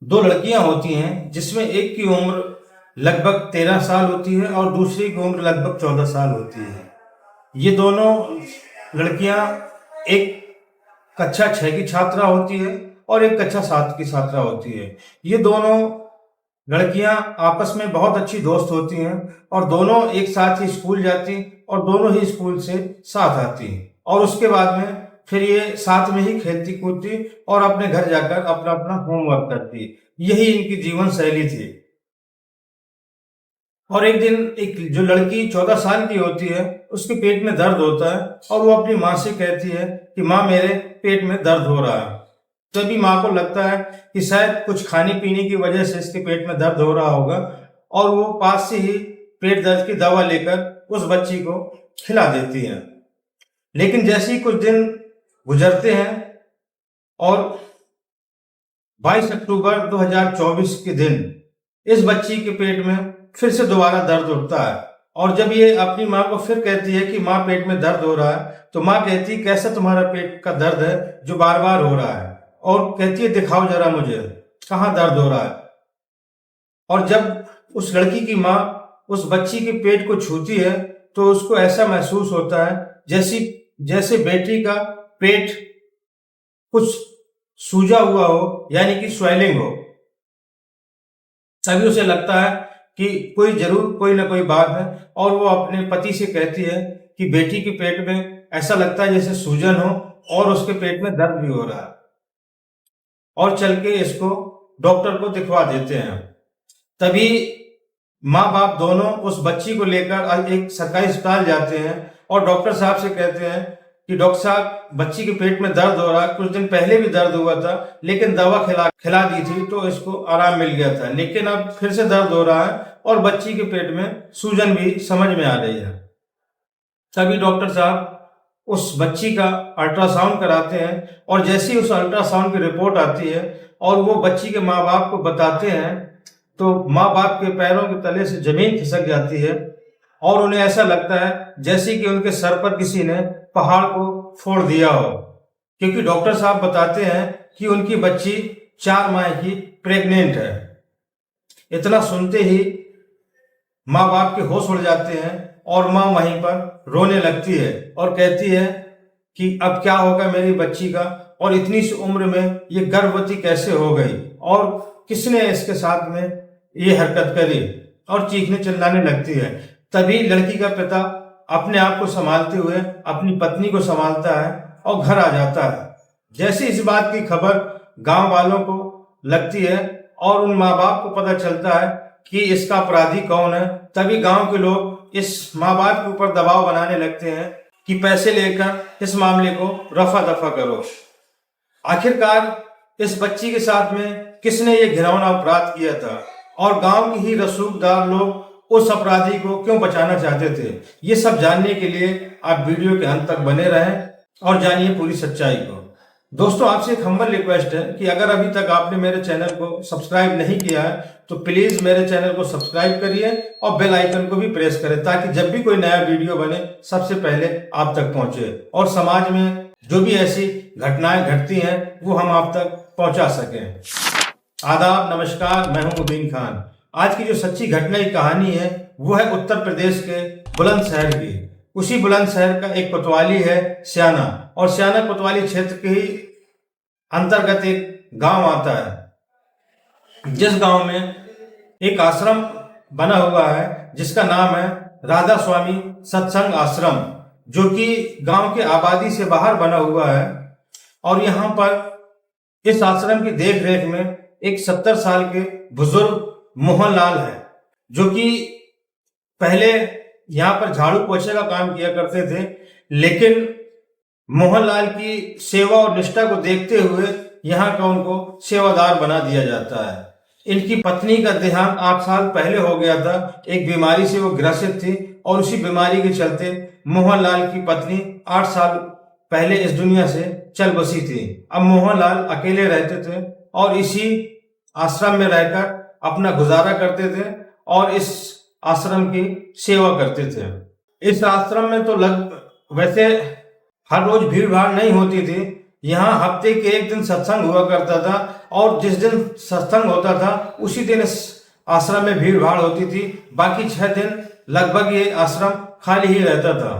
दो लड़कियां होती हैं जिसमें एक की उम्र लगभग 13 साल होती है और दूसरी की उम्र लगभग 14 साल होती है। ये दोनों लड़कियां एक कक्षा 6 की छात्रा होती है और एक कक्षा 7 की छात्रा होती है। ये दोनों लड़कियां आपस में बहुत अच्छी दोस्त होती हैं और दोनों एक साथ ही स्कूल जाती और दोनों ही स्कूल से साथ आती और उसके बाद में फिर ये साथ में ही खेलती कूदती और अपने घर जाकर अपना अपना होमवर्क करती। यही इनकी जीवन शैली थी। और एक दिन एक जो लड़की 14 साल की होती है उसके पेट में दर्द होता है और वो अपनी माँ से कहती है कि माँ मेरे पेट में दर्द हो रहा है। तभी माँ को लगता है कि शायद कुछ खाने पीने की वजह से इसके पेट में दर्द हो रहा होगा और वो पास से ही पेट दर्द की दवा लेकर उस बच्ची को खिला देती है। लेकिन जैसे ही कुछ दिन गुजरते हैं और 22 अक्टूबर 2024 के दिन इस बच्ची के पेट में फिर से दोबारा दर्द उठता है और जब ये अपनी माँ को फिर कहती है कि माँ पेट में दर्द हो रहा है तो माँ कहती है कैसा तुम्हारा पेट का दर्द है जो बार बार हो रहा है, और कहती है दिखाओ जरा मुझे कहाँ दर्द हो रहा है। और जब उस लड़की की माँ उस बच्ची के पेट को छूती है तो उसको ऐसा महसूस होता है जैसे जैसे बेटी का पेट कुछ सूजा हुआ हो, यानी कि स्वेलिंग हो। तभी उसे लगता है कि कोई जरूर कोई ना कोई बात है और वो अपने पति से कहती है कि बेटी के पेट में ऐसा लगता है जैसे सूजन हो और उसके पेट में दर्द भी हो रहा है, और चल के इसको डॉक्टर को दिखवा देते हैं। तभी माँ बाप दोनों उस बच्ची को लेकर एक सरकारी अस्पताल जाते हैं और डॉक्टर साहब से कहते हैं कि डॉक्टर साहब बच्ची के पेट में दर्द हो रहा है, कुछ दिन पहले भी दर्द हुआ था लेकिन दवा खिला दी थी तो इसको आराम मिल गया था, लेकिन अब फिर से दर्द हो रहा है और बच्ची के पेट में सूजन भी समझ में आ रही है। तभी डॉक्टर साहब उस बच्ची का अल्ट्रासाउंड कराते हैं और जैसे ही उस अल्ट्रासाउंड की रिपोर्ट आती है और वो बच्ची के माँ बाप को बताते हैं तो माँ बाप के पैरों के तले से जमीन खिसक जाती है और उन्हें ऐसा लगता है जैसे कि उनके सर पर किसी ने पहाड़ को फोड़ दिया हो, क्योंकि डॉक्टर साहब बताते हैं कि उनकी बच्ची 4 माह की प्रेग्नेंट है। इतना सुनते ही माँ बाप के होश उड़ जाते हैं और माँ वहीं पर रोने लगती है और कहती है कि अब क्या होगा मेरी बच्ची का, और इतनी सी उम्र में ये गर्भवती कैसे हो गई और किसने इसके साथ में ये हरकत करी, और चीखने चिल्लाने लगती है। तभी लड़की का पिता अपने आप को संभालते हुए अपनी पत्नी को संभालता है और घर आ जाता है। जैसे इस बात की खबर गांव वालों को लगती है और उन माँ बाप को पता चलता है कि इसका अपराधी कौन है, तभी गांव के लोग इस माँ बाप के ऊपर दबाव बनाने लगते हैं कि पैसे लेकर इस मामले को रफा दफा करो। आखिरकार इस बच्ची के साथ में किसने ये घिनौना अपराध किया था और गांव के ही रसूखदार लोग उस अपराधी को क्यों बचाना चाहते थे, ये सब जानने के लिए आप वीडियो के अंत तक बने रहें और जानिए पूरी सच्चाई को। दोस्तों, आपसे एक हम्बल रिक्वेस्ट है कि अगर अभी तक आपने मेरे चैनल को सब्सक्राइब नहीं किया है तो प्लीज मेरे चैनल को सब्सक्राइब करिए और बेल आइकन को भी प्रेस करें ताकि जब भी कोई नया वीडियो बने सबसे पहले आप तक पहुंचे और समाज में जो भी ऐसी घटनाएं घटती हैं वो हम आप तक पहुंचा सकें। आदाब, नमस्कार, मैं हूं मुबीन खान। आज की जो सच्ची घटना की कहानी है वो है उत्तर प्रदेश के बुलंदशहर की। उसी बुलंदशहर का एक कोतवाली है स्याना, और स्याना कोतवाली क्षेत्र के ही अंतर्गत एक गांव आता है जिस गांव में एक आश्रम बना हुआ है जिसका नाम है राधा स्वामी सत्संग आश्रम, जो कि गांव के आबादी से बाहर बना हुआ है। और यहाँ पर इस आश्रम की देख रेख में एक 70 साल के बुजुर्ग मोहनलाल है, जो कि पहले यहाँ पर झाड़ू पोछे का काम किया करते थे, लेकिन मोहनलाल की सेवा और निष्ठा को देखते हुए यहाँ का उनको सेवादार बना दिया जाता है। इनकी पत्नी का देहांत 8 साल पहले हो गया था, एक बीमारी से वो ग्रसित थी और उसी बीमारी के चलते मोहनलाल की पत्नी 8 साल पहले इस दुनिया से चल बसी थी। अब मोहनलाल अकेले रहते थे और इसी आश्रम में रहकर अपना गुजारा करते थे और इस आश्रम की सेवा करते थे। इस आश्रम में तो वैसे हर रोज भीड़ भाड़ नहीं होती थी। यहाँ हफ्ते के एक दिन सत्संग हुआ करता था और जिस दिन सत्संग होता था उसी दिन इस आश्रम में भीड़ भाड़ होती थी। बाकी 6 दिन लगभग ये आश्रम खाली ही रहता था।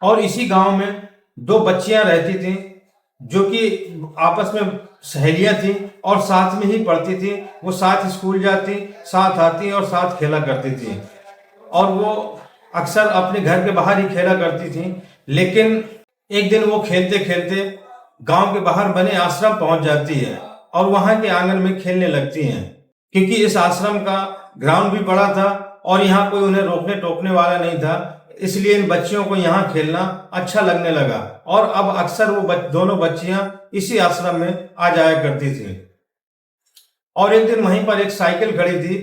और इसी गांव में 2 बच्चियां रहती थी जो कि आपस में सहेलियां थी और साथ में ही पढ़ती थी। वो साथ स्कूल जाती, साथ आती और साथ खेला करती थी। और वो अक्सर अपने घर के बाहर ही खेला करती थी। लेकिन एक दिन वो खेलते खेलते गांव के बाहर बने आश्रम पहुंच जाती है और वहां के आंगन में खेलने लगती हैं। क्योंकि इस आश्रम का ग्राउंड भी बड़ा था और यहाँ कोई उन्हें रोकने टोकने वाला नहीं था, इसलिए इन बच्चियों को यहाँ खेलना अच्छा लगने लगा। और अब अक्सर वो दोनों बच्चियां इसी आश्रम में आ जाया करती थी। और एक दिन वहीं पर एक साइकिल खड़ी थी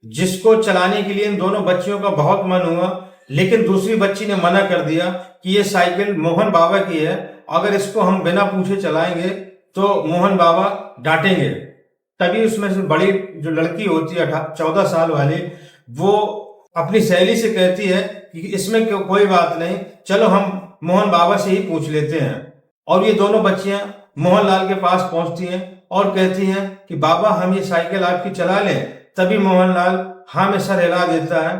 जिसको चलाने के लिए इन दोनों बच्चियों का बहुत मन हुआ। लेकिन दूसरी बच्ची ने मना कर दिया कि ये साइकिल मोहन बाबा की है, अगर इसको हम बिना पूछे चलाएंगे तो मोहन बाबा डांटेंगे। तभी उसमें से बड़ी जो लड़की होती है 14 साल वाली, वो अपनी सहेली से कहती है कि इसमें कोई बात नहीं, चलो हम मोहन बाबा से ही पूछ लेते हैं। और ये दोनों बच्चियां मोहनलाल के पास पहुंचती हैं और कहती हैं कि बाबा हम ये साइकिल आपकी चला लें। तभी मोहनलाल हाँ में सर हिला देता है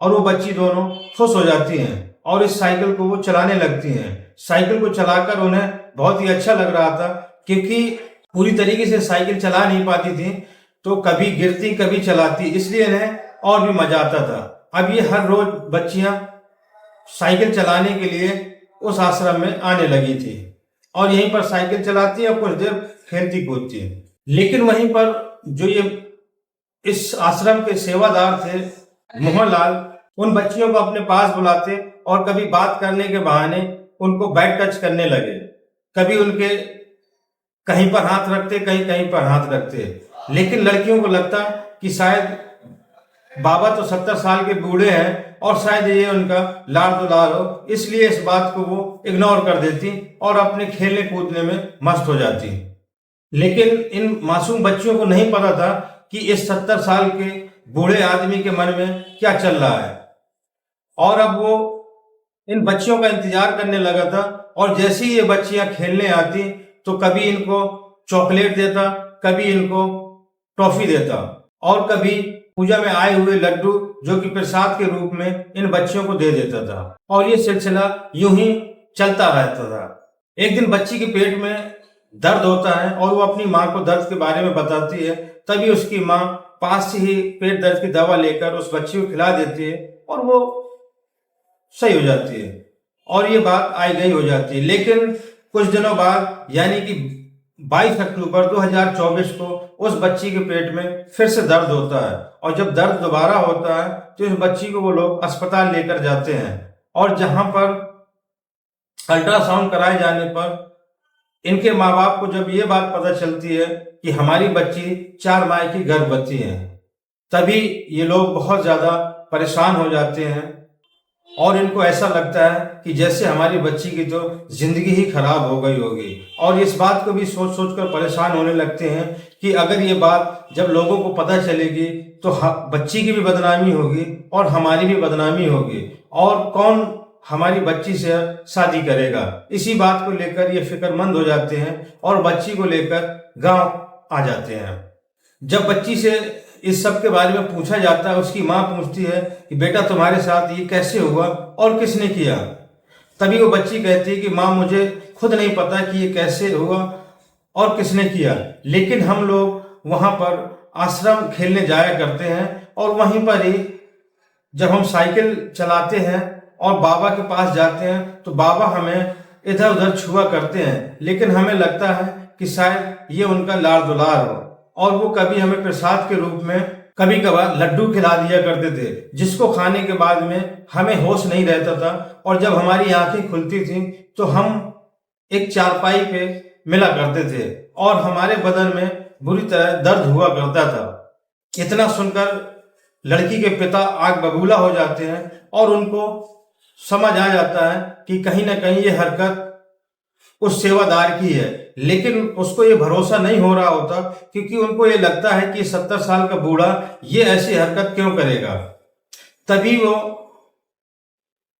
और वो बच्ची दोनों खुश हो जाती हैं और इस साइकिल को वो चलाने लगती हैं। साइकिल को चलाकर उन्हें बहुत ही अच्छा लग रहा था, क्योंकि पूरी तरीके से साइकिल चला नहीं पाती थी, तो कभी गिरती कभी चलाती, इसलिए इन्हें और भी मजा आता था। अब ये हर रोज बच्चियां साइकिल चलाने के लिए उस आश्रम में आने लगी थी और यहीं पर साइकिल चलाती और कुछ देर खेलती कूदती। लेकिन वहीं पर जो ये इस आश्रम के सेवादार थे मोहनलाल, उन बच्चियों को अपने पास बुलाते और कभी बात करने के बहाने उनको बैक टच करने लगे। कभी उनके कहीं पर हाथ रखते, कहीं कहीं पर हाथ रखते। लेकिन लड़कियों को लगता कि शायद बाबा तो 70 साल के बूढ़े हैं और शायद ये उनका लाड़ दुलार हो, इसलिए इस बात को वो इग्नोर कर देती और अपने खेलने कूदने में मस्त हो जाती। लेकिन इन मासूम बच्चियों को नहीं पता था कि इस 70 साल के बूढ़े आदमी के मन में क्या चल रहा है। और अब वो इन बच्चियों का इंतजार करने लगा था और जैसे ही ये बच्चियां खेलने आती तो कभी इनको चॉकलेट देता, कभी इनको टॉफी देता और कभी पूजा में आए हुए लड्डू जो कि प्रसाद के रूप में इन बच्चियों को दे देता था। और ये सिलसिला यूं ही चलता रहता था। एक दिन बच्ची के पेट में दर्द होता है और वो अपनी माँ को दर्द के बारे में बताती है। तभी उसकी माँ पास से ही पेट दर्द की दवा लेकर उस बच्ची को खिला देती है और वो सही हो जाती है और ये बात आई गई हो जाती है। लेकिन कुछ दिनों बाद यानी कि 22 अक्टूबर 2024 को उस बच्ची के पेट में फिर से दर्द होता है और जब दर्द दोबारा होता है तो इस बच्ची को वो लोग अस्पताल लेकर जाते हैं और जहां पर अल्ट्रासाउंड कराए जाने पर इनके माँ बाप को जब ये बात पता चलती है कि हमारी बच्ची 4 माह की गर्भवती है, तभी ये लोग बहुत ज्यादा परेशान हो जाते हैं और इनको ऐसा लगता है कि जैसे हमारी बच्ची की तो जिंदगी ही खराब हो गई होगी। और इस बात को भी सोच सोच कर परेशान होने लगते हैं कि अगर ये बात जब लोगों को पता चलेगी तो बच्ची की भी बदनामी होगी और हमारी भी बदनामी होगी और कौन हमारी बच्ची से शादी करेगा। इसी बात को लेकर ये फिक्रमंद हो जाते हैं और बच्ची को लेकर गांव आ जाते हैं। जब बच्ची से इस सब के बारे में पूछा जाता है, उसकी माँ पूछती है कि बेटा तुम्हारे साथ ये कैसे हुआ और किसने किया। तभी वो बच्ची कहती है कि माँ मुझे खुद नहीं पता कि ये कैसे हुआ और किसने किया, लेकिन हम लोग वहां पर आश्रम खेलने जाया करते हैं और वहीं पर ही जब हम साइकिल चलाते हैं और बाबा के पास जाते हैं तो बाबा हमें इधर उधर छुआ करते हैं, लेकिन हमें लगता है कि शायद ये उनका लाड़ दुलार हो और वो कभी हमें प्रसाद के रूप में कभी कभार लड्डू खिला दिया करते थे, जिसको खाने के बाद में हमें होश नहीं रहता था और जब हमारी आंखें खुलती थी तो हम एक चारपाई पे मिला करते थे और हमारे बदन में बुरी तरह दर्द हुआ करता था। इतना सुनकर लड़की के पिता आग बबूला हो जाते हैं और उनको समझ आ जाता है कि कहीं ना कहीं ये हरकत उस सेवादार की है, लेकिन उसको ये भरोसा नहीं हो रहा होता क्योंकि उनको ये लगता है कि 70 साल का बूढ़ा ये ऐसी हरकत क्यों करेगा। तभी वो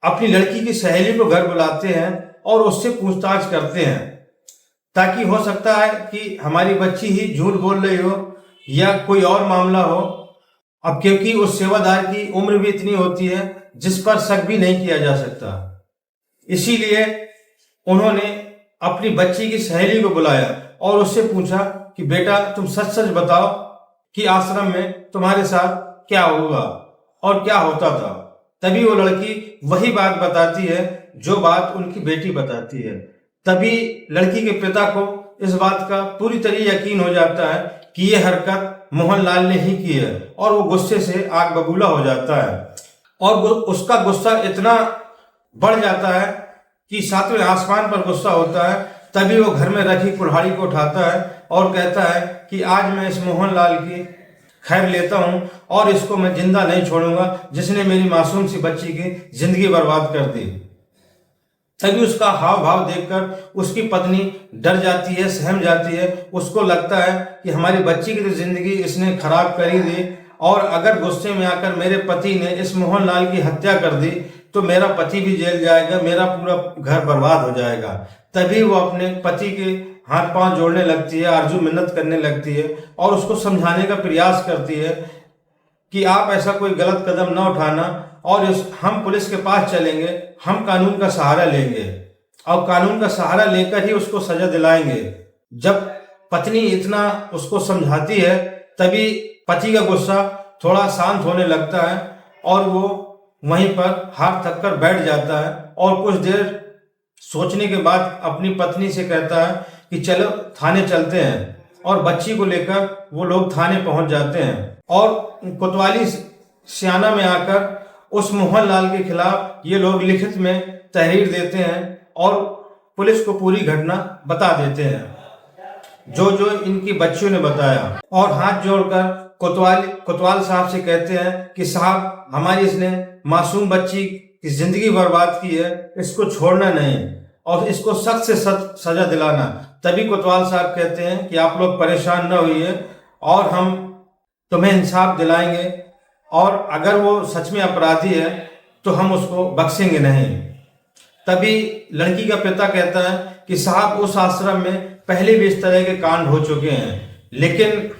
अपनी लड़की की सहेली को घर बुलाते हैं और उससे पूछताछ करते हैं। ताकि हो सकता है कि हमारी बच्ची ही झूठ बोल रही हो या कोई और मामला हो। अब क्योंकि उस सेवादार की उम्र भी इतनी होती है जिस पर शक भी नहीं किया जा सकता, इसीलिए उन्होंने अपनी बच्ची की सहेली को बुलाया और उससे पूछा कि बेटा तुम सच सच बताओ कि आश्रम में तुम्हारे साथ क्या हुआ और क्या होता था। तभी वो लड़की वही बात बताती है जो बात उनकी बेटी बताती है। तभी लड़की के पिता को इस बात का पूरी तरह यकीन हो जाता है कि ये हरकत मोहनलाल ने ही की है और वो गुस्से से आग बबूला हो जाता है और उसका गुस्सा इतना बढ़ जाता है कि सातवें आसमान पर गुस्सा होता है। तभी वो घर में रखी कुल्हाड़ी को उठाता है और कहता है कि आज मैं इस मोहनलाल की खैर लेता हूं और इसको मैं जिंदा नहीं छोड़ूंगा जिसने मेरी मासूम सी बच्ची की जिंदगी बर्बाद कर दी। तभी उसका हाव भाव देखकर उसकी पत्नी डर जाती है, सहम जाती है। उसको लगता है कि हमारी बच्ची की तो जिंदगी इसने खराब कर ही दी और अगर गुस्से में आकर मेरे पति ने इस मोहनलाल की हत्या कर दी तो मेरा पति भी जेल जाएगा, मेरा पूरा घर बर्बाद हो जाएगा। तभी वो अपने पति के हाथ पांव जोड़ने लगती है, आरजू मिन्नत करने लगती है और उसको समझाने का प्रयास करती है कि आप ऐसा कोई गलत कदम न उठाना और हम पुलिस के पास चलेंगे, हम कानून का सहारा लेंगे और कानून का सहारा लेकर ही उसको सजा दिलाएंगे। जब पत्नी इतना उसको समझाती है तभी पति का गुस्सा थोड़ा शांत होने लगता है और वो वहीं पर हाथ थक कर बैठ जाता है और कुछ देर सोचने के बाद अपनी पत्नी से कहता है कि चलो थाने चलते हैं और बच्ची को लेकर वो लोग थाने पहुंच जाते हैं और कोतवाली सियाना में आकर उस मोहनलाल के खिलाफ ये लोग लिखित में तहरीर देते हैं और पुलिस को पूरी घटना बता देते हैं जो जो इनकी बच्चियों ने बताया और हाथ जोड़कर कोतवाल साहब से कहते हैं कि साहब हमारी इसने मासूम बच्ची की जिंदगी बर्बाद की है, इसको छोड़ना नहीं और इसको सख्त से सख्त सजा दिलाना। तभी कोतवाल साहब कहते हैं कि आप लोग परेशान न होइए और हम तुम्हें इंसाफ दिलाएंगे और अगर वो सच में अपराधी है तो हम उसको बख्शेंगे नहीं। तभी लड़की का पिता कहता है कि साहब उस आश्रम में पहले भी इस तरह के कांड हो चुके हैं लेकिन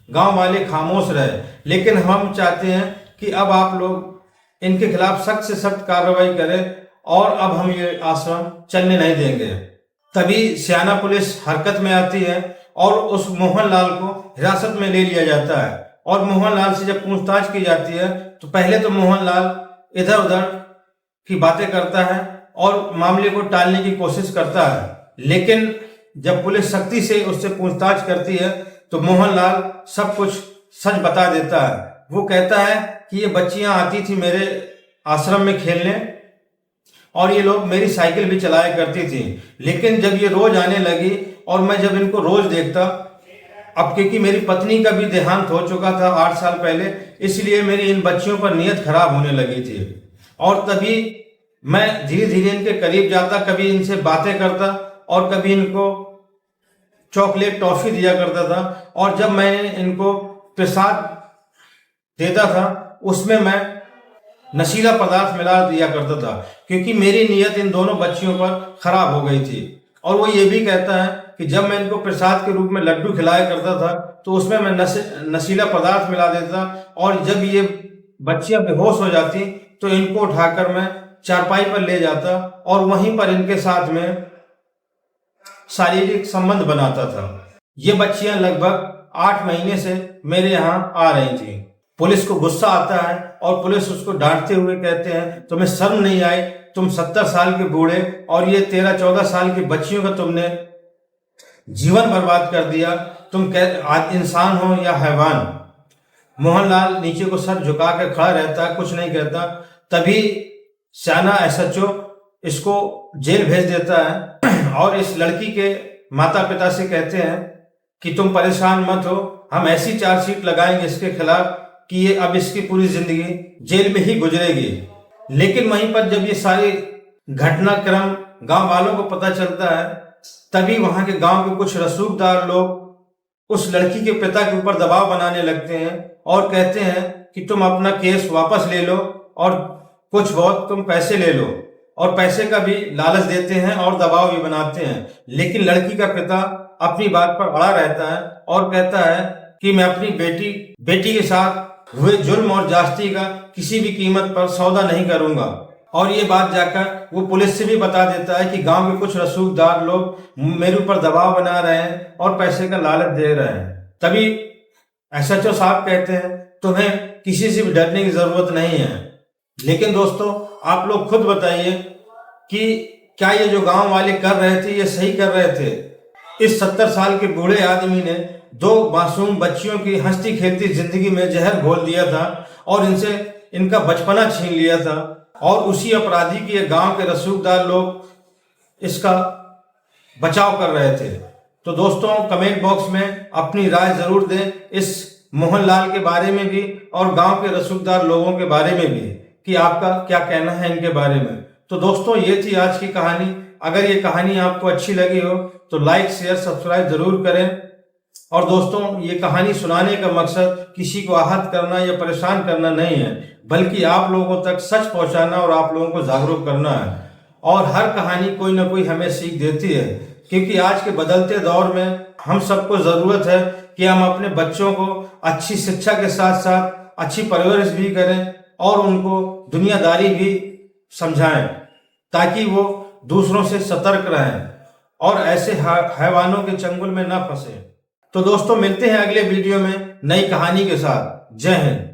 गांव वाले खामोश रहे, लेकिन हम चाहते हैं कि अब आप लोग इनके खिलाफ सख्त से सख्त कार्रवाई करें और अब हम ये आश्रम चलने नहीं देंगे। तभी सियाना पुलिस हरकत में आती है और उस मोहनलाल को हिरासत में ले लिया जाता है और मोहनलाल से जब पूछताछ की जाती है तो पहले तो मोहनलाल इधर उधर की बातें करता है और मामले को टालने की कोशिश करता है, लेकिन जब पुलिस सख्ती से उससे पूछताछ करती है तो मोहनलाल सब कुछ सच बता देता है। वो कहता है कि ये बच्चियां आती थी मेरे आश्रम में खेलने और ये लोग मेरी साइकिल भी चलाया करती थी, लेकिन जब ये रोज आने लगी और मैं जब इनको रोज देखता, अब क्योंकि मेरी पत्नी का भी देहांत हो चुका था 8 साल पहले, इसलिए मेरी इन बच्चियों पर नीयत खराब होने लगी थी और तभी मैं धीरे धीरे इनके करीब जाता, कभी इनसे बातें करता और कभी इनको चॉकलेट टॉफी दिया करता था और जब मैंने इनको प्रसाद देता था उसमें मैं नशीला पदार्थ मिला दिया करता था क्योंकि मेरी नीयत इन दोनों बच्चियों पर खराब हो गई थी। और वो ये भी कहता है कि जब मैं इनको प्रसाद के रूप में लड्डू खिलाया करता था तो उसमें मैं नशीला पदार्थ मिला देता और जब ये बच्चियां बेहोश हो जाती तो इनको उठाकर मैं चारपाई पर ले जाता और वहीं पर इनके साथ में शारीरिक संबंध बनाता था। ये बच्चियां लगभग 8 महीने से मेरे यहाँ आ रही थी। पुलिस को गुस्सा आता है और पुलिस उसको डांटते हुए कहते हैं तुम्हें शर्म नहीं आई, तुम 70 साल के बूढ़े और ये 13-14 साल की बच्चियों का तुमने जीवन बर्बाद कर दिया, तुम इंसान हो या हैवान। मोहनलाल नीचे को सर झुका कर खड़ा रहता है, कुछ नहीं कहता। तभी सियाना एसएचओ इसको जेल भेज देता है और इस लड़की के माता पिता से कहते हैं कि तुम परेशान मत हो, हम ऐसी चार्जशीट लगाएंगे इसके खिलाफ कि ये अब इसकी पूरी जिंदगी जेल में ही गुजरेगी। लेकिन वहीं पर जब ये सारी घटनाक्रम गांव वालों को पता चलता है तभी वहां के गांव के कुछ रसूखदार लोग उस लड़की के पिता के ऊपर दबाव बनाने लगते हैं और कहते हैं कि तुम अपना केस वापस ले लो और कुछ बहुत तुम पैसे ले लो और पैसे का भी लालच देते हैं और दबाव भी बनाते हैं। लेकिन लड़की का पिता अपनी बात पर अड़ा रहता है और कहता है कि मैं अपनी बेटी के साथ हुए जुल्म और ज्यादती का किसी भी कीमत पर सौदा नहीं करूंगा। और ये बात जाकर वो पुलिस से भी बता देता है कि गांव के कुछ रसूखदार लोग मेरे ऊपर दबाव बना रहे हैं और पैसे का लालच दे रहे हैं। तभी एसएचओ साहब कहते हैं तुम्हें किसी से भी डरने की जरूरत नहीं है। लेकिन दोस्तों आप लोग खुद बताइए कि क्या ये जो गांव वाले कर रहे थे ये सही कर रहे थे? इस 70 साल के बूढ़े आदमी ने 2 मासूम बच्चियों की हंसती खेलती जिंदगी में जहर घोल दिया था और इनसे इनका बचपना छीन लिया था। और उसी अपराधी के गांव के रसूखदार लोग इसका बचाव कर रहे थे। तो दोस्तों कमेंट बॉक्स में अपनी राय जरूर दें इस मोहनलाल के बारे में भी और गांव के रसूखदार लोगों के बारे में भी कि आपका क्या कहना है इनके बारे में। तो दोस्तों ये थी आज की कहानी। अगर ये कहानी आपको अच्छी लगी हो तो लाइक शेयर सब्सक्राइब जरूर करें। और दोस्तों ये कहानी सुनाने का मकसद किसी को आहत करना या परेशान करना नहीं है, बल्कि आप लोगों तक सच पहुंचाना और आप लोगों को जागरूक करना है। और हर कहानी कोई ना कोई हमें सीख देती है, क्योंकि आज के बदलते दौर में हम सबको जरूरत है कि हम अपने बच्चों को अच्छी शिक्षा के साथ साथ अच्छी परवरिश भी करें और उनको दुनियादारी भी समझाएं, ताकि वो दूसरों से सतर्क रहें और ऐसे हैवानों के चंगुल में न फंसे। तो दोस्तों मिलते हैं अगले वीडियो में नई कहानी के साथ। जय हिंद।